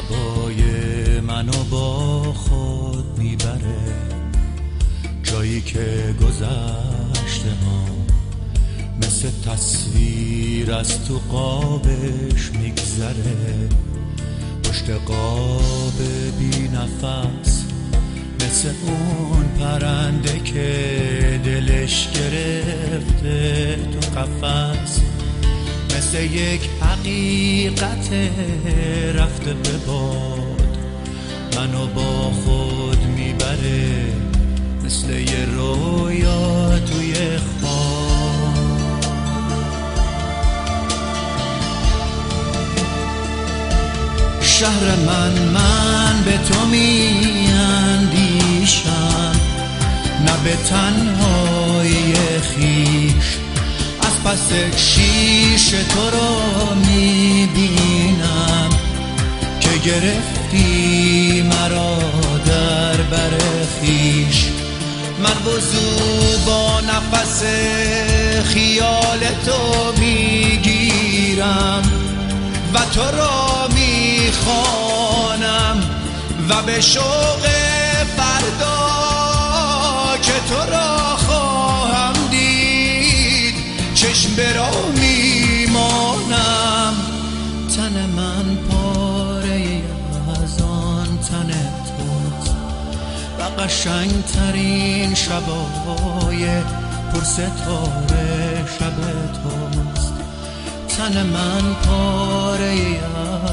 شبای منو با خود میبره، جایی که گذشته ها مثل تصویر از تو قابش میگذره. پشت قاب بی نفس مثل اون پرنده که دلش گرفته تو قفس، مثل یک حقیقت رفته به باد منو با خود میبره، مثل یه رویا توی خواب. شهر من به تو میاندیشم، نه به تنهایی خیش، از پس شیشه تو رو میبینم که گرفتی مرا در بر خویش. من وضو با نفس خیال تو میگیرم و تو را میخوانم و به شوق فردا که تو را خواهم دید چشم به راه میمانم. تن من پاره از آن تن توست و قشنگترین شبای پرستاره شب توست. تن من پاره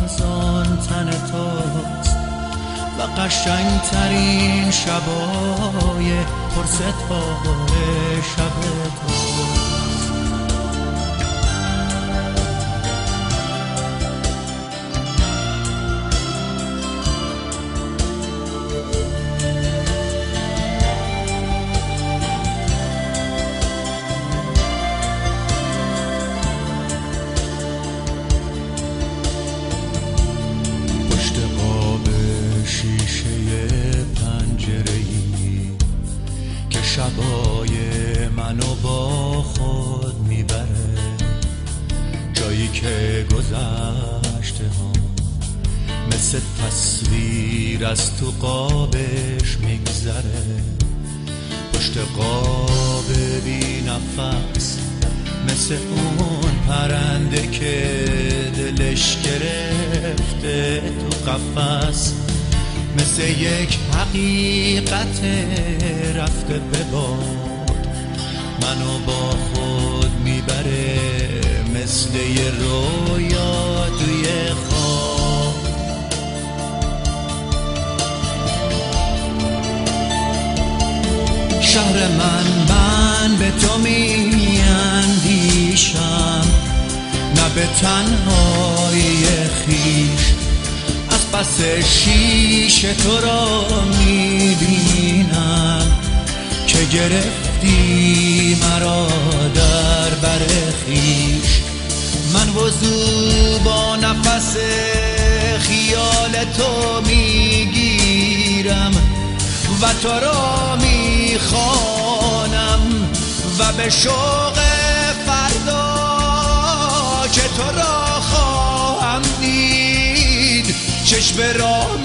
از آن تن توست و قشنگترین شبای پرستاره شب توست. شبای منو با خود میبره، جایی که گذشته ها مثل تصویر از تو قابش میگذره. پشت قاب بی نفس مثل اون پرنده که دلش گرفته تو قفس، مثل یک حقیقت رفته به باد منو با خود میبره، مثل یه رویا توی خواب. شهر من به تو میاندیشم، نه به تنهایی خیش، از پس شیشه تو را میبینم که گرفتی مرا در بر خویش. من وضو با نفس خیال تو میگیرم و تو را میخوانم و به شوق فردا که تو را خواهم دید چشم به راه